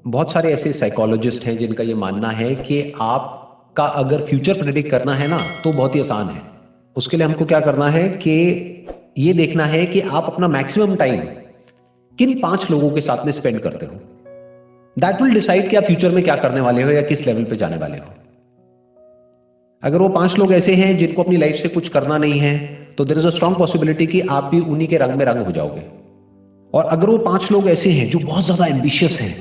बहुत सारे ऐसे साइकोलॉजिस्ट हैं जिनका ये मानना है कि आपका अगर फ्यूचर प्रेडिक्ट करना है ना तो बहुत ही आसान है। उसके लिए हमको क्या करना है कि ये देखना है कि आप अपना मैक्सिमम टाइम किन 5 लोगों के साथ में स्पेंड करते हो। दैट विल डिसाइड कि आप फ्यूचर में क्या करने वाले हो या किस लेवल पे जाने वाले हो। अगर वो 5 लोग ऐसे हैं जिनको अपनी लाइफ से कुछ करना नहीं है तो there is a strong possibility कि आप भी उन्हीं के रंग में रंग हो जाओगे। और अगर वो 5 लोग ऐसे हैं जो बहुत ज्यादा एम्बिशियस हैं,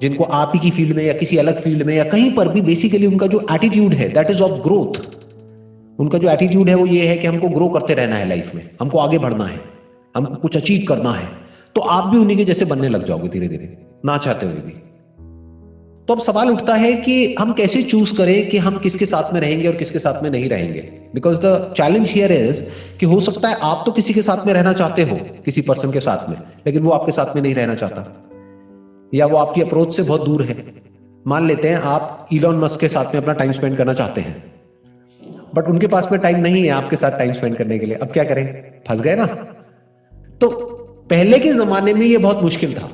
जिनको आप ही की फील्ड में या किसी अलग फील्ड में या कहीं पर भी बेसिकली उनका जो एटीट्यूड है दैट इज ऑफ ग्रोथ। उनका जो एटीट्यूड है वो ये है कि हमको ग्रो करते रहना है, लाइफ में हमको आगे बढ़ना है, हमको कुछ अचीव करना है। तो आप भी उन्हीं के जैसे बनने लग जाओगे धीरे धीरे, ना चाहते हुए भी। तो अब सवाल उठता है कि हम कैसे चूज करें कि हम किसके साथ में रहेंगे और किसके साथ में नहीं रहेंगे। Because the challenge here is कि हो सकता है आप तो किसी के साथ में रहना चाहते हो, किसी पर्सन के साथ में, लेकिन वो आपके साथ में नहीं रहना चाहता या वो आपकी अप्रोच से बहुत दूर है। मान लेते हैं आप इलॉन मस्क के साथ में अपना टाइम स्पेंड करना चाहते हैं, बट उनके पास में टाइम नहीं है आपके साथ टाइम स्पेंड करने के लिए। अब क्या करें, फंस गए ना। तो पहले के जमाने में ये बहुत मुश्किल था,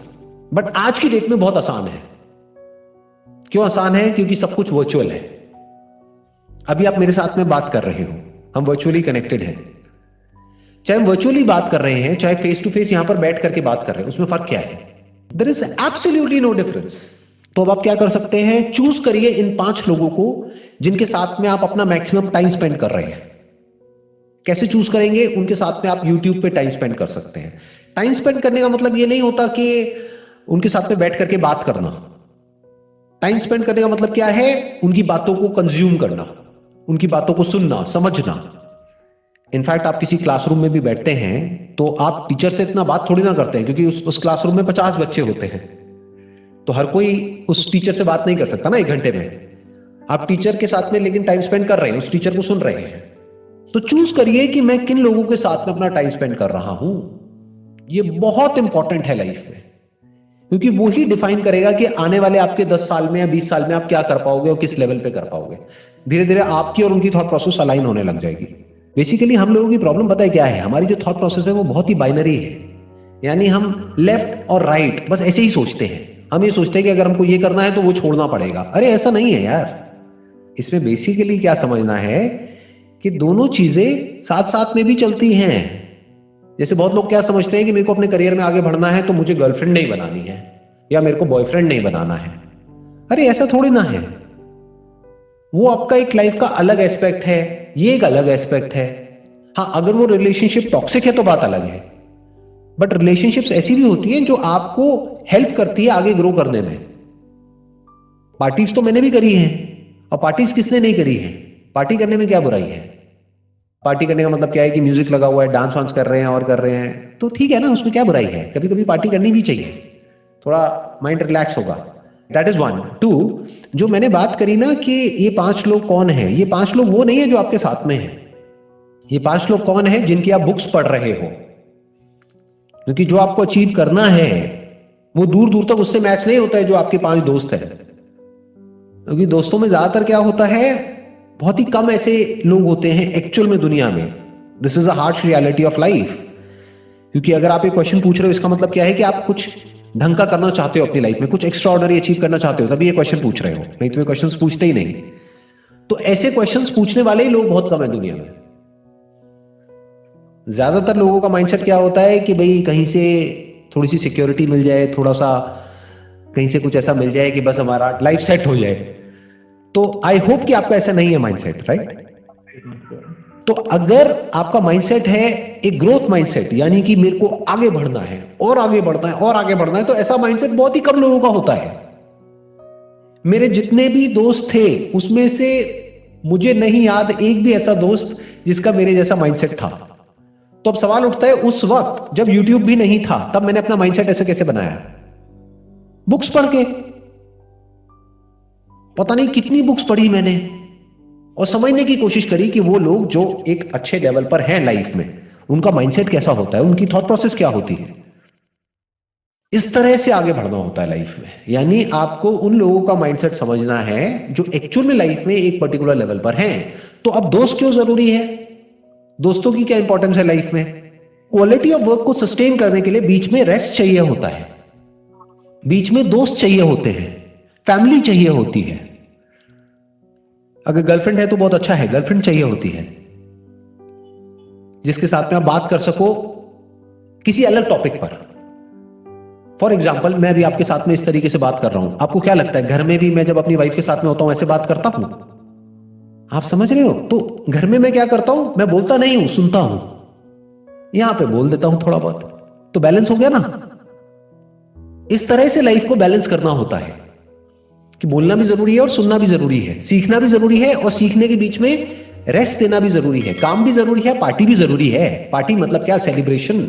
बट आज की डेट में बहुत आसान है। क्यों आसान है? क्योंकि सब कुछ वर्चुअल है। अभी आप मेरे साथ में बात कर रहे हो, हम वर्चुअली कनेक्टेड हैं। चाहे हम वर्चुअली बात कर रहे हैं, चाहे फेस टू फेस यहां पर बैठ करके बात कर रहे हैं, उसमें फर्क क्या है? There is absolutely no difference. तो अब आप क्या कर सकते हैं, चूज करिए इन 5 लोगों को जिनके साथ में आप अपना मैक्सिमम टाइम स्पेंड कर रहे हैं। कैसे चूज करेंगे? उनके साथ में आप यूट्यूब पे टाइम स्पेंड कर सकते हैं। टाइम स्पेंड करने का मतलब ये नहीं होता कि उनके साथ में बैठ करके बात करना। टाइम स्पेंड करने का मतलब क्या है? उनकी बातों को कंज्यूम करना, उनकी बातों को सुनना, समझना। इनफैक्ट आप किसी क्लासरूम में भी बैठते हैं तो आप टीचर से इतना बात थोड़ी ना करते हैं, क्योंकि उस क्लासरूम में 50 बच्चे होते हैं, तो हर कोई उस टीचर से बात नहीं कर सकता ना 1 घंटे में। आप टीचर के साथ में लेकिन टाइम स्पेंड कर रहे हैं, उस टीचर को सुन रहे हैं। तो चूज करिए कि मैं किन लोगों के साथ में अपना टाइम स्पेंड कर रहा हूं। ये बहुत इंपॉर्टेंट है लाइफ में, क्योंकि वो ही डिफाइन करेगा कि आने वाले आपके 10 साल में या 20 साल में आप क्या कर पाओगे और किस लेवल पे कर पाओगे। धीरे धीरे आपकी और उनकी थॉट प्रोसेस अलाइन होने लग जाएगी। बेसिकली हम लोगों की प्रॉब्लम पता है क्या है? हमारी जो थॉट प्रोसेस है वो बहुत ही बाइनरी है। यानी हम लेफ्ट और राइट बस ऐसे ही सोचते हैं। हम ये सोचते हैं कि अगर हमको ये करना है तो वो छोड़ना पड़ेगा। अरे ऐसा नहीं है यार। इसमें बेसिकली क्या समझना है कि दोनों चीजें साथ साथ में भी चलती हैं। जैसे बहुत लोग क्या समझते हैं कि मेरे को अपने करियर में आगे बढ़ना है तो मुझे गर्लफ्रेंड नहीं बनानी है या मेरे को बॉयफ्रेंड नहीं बनाना है। अरे ऐसा थोड़ी ना है। वो आपका एक लाइफ का अलग एस्पेक्ट है, ये एक अलग एस्पेक्ट है। हाँ, अगर वो रिलेशनशिप टॉक्सिक है तो बात अलग है, बट रिलेशनशिप्स ऐसी भी होती है जो आपको हेल्प करती है आगे ग्रो करने में। पार्टीज तो मैंने भी करी है, और पार्टीज किसने नहीं करी है? पार्टी करने में क्या बुराई है? पार्टी करने का मतलब क्या है कि म्यूजिक लगा हुआ है, डांस वांस कर रहे हैं और कर रहे हैं, तो ठीक है ना, उसमें क्या बुराई है? कभी कभी पार्टी करनी भी चाहिए, थोड़ा माइंड रिलैक्स होगा। That is 1 2। जो मैंने बात करी ना कि ये 5 लोग कौन है, ये 5 लोग वो नहीं है जो आपके साथ में है। ये 5 लोग कौन है? जिनकी आप बुक्स पढ़ रहे हो। क्योंकि जो आपको अचीव करना है वो दूर दूर तक उससे मैच नहीं होता है जो आपके 5 दोस्त हैं। क्योंकि दोस्तों में ज्यादातर क्या होता है, बहुत ही कम ऐसे लोग होते हैं एक्चुअल में दुनिया में। This is a harsh reality of life. क्योंकि अगर आप एक क्वेश्चन पूछ रहे हो, इसका मतलब क्या है कि आप कुछ ढंग का करना चाहते हो अपनी लाइफ में, कुछ एक्स्ट्रा ऑर्डिनरी अचीव करना चाहते हो, तभी ये क्वेश्चन पूछ रहे हो, नहीं तो ये क्वेश्चन पूछते ही नहीं। तो ऐसे क्वेश्चंस पूछने वाले ही लोग बहुत कम है दुनिया में। ज्यादातर लोगों का माइंडसेट क्या होता है कि भाई कहीं से थोड़ी सी सिक्योरिटी मिल जाए, थोड़ा सा कहीं से कुछ ऐसा मिल जाए कि बस हमारा लाइफ सेट हो जाए। तो आई होप कि आपका ऐसा नहीं है माइंडसेट, राइट? तो अगर आपका माइंडसेट है एक ग्रोथ माइंडसेट, यानी कि मेरे को आगे बढ़ना है और आगे बढ़ना है और आगे बढ़ना है, तो ऐसा माइंडसेट बहुत ही कम लोगों का होता है। मेरे जितने भी दोस्त थे उसमें से मुझे नहीं याद एक भी ऐसा दोस्त जिसका मेरे जैसा माइंडसेट था। तो अब सवाल उठता है, उस वक्त जब YouTube भी नहीं था तब मैंने अपना माइंडसेट ऐसे कैसे बनाया? बुक्स पढ़ के। पता नहीं कितनी बुक्स पढ़ी मैंने और समझने की कोशिश करी कि वो लोग जो एक अच्छे लेवल पर हैं लाइफ में, उनका माइंडसेट कैसा होता है, उनकी थॉट प्रोसेस क्या होती है। इस तरह से आगे बढ़ना होता है लाइफ में। यानी आपको उन लोगों का माइंडसेट समझना है जो एक्चुअल में लाइफ में एक पर्टिकुलर लेवल पर हैं। तो अब दोस्त क्यों जरूरी है? दोस्तों की क्या इंपॉर्टेंस है लाइफ में? क्वालिटी ऑफ वर्क को सस्टेन करने के लिए बीच में रेस्ट चाहिए होता है। बीच में दोस्त चाहिए होते हैं, फैमिली चाहिए होती है। अगर गर्लफ्रेंड है तो बहुत अच्छा है, गर्लफ्रेंड चाहिए होती है जिसके साथ में आप बात कर सको किसी अलग टॉपिक पर। फॉर एग्जाम्पल, मैं भी आपके साथ में इस तरीके से बात कर रहा हूं, आपको क्या लगता है घर में भी मैं जब अपनी वाइफ के साथ में होता हूं ऐसे बात करता हूं? आप समझ रहे हो? तो घर में मैं क्या करता हूं, मैं बोलता नहीं हूं, सुनता हूं, यहां पे बोल देता हूं थोड़ा बहुत, तो बैलेंस हो गया ना। इस तरह से लाइफ को बैलेंस करना होता है कि बोलना भी जरूरी है और सुनना भी जरूरी है, सीखना भी जरूरी है और सीखने के बीच में रेस्ट देना भी जरूरी है, काम भी जरूरी है, पार्टी भी जरूरी है। पार्टी मतलब क्या? सेलिब्रेशन।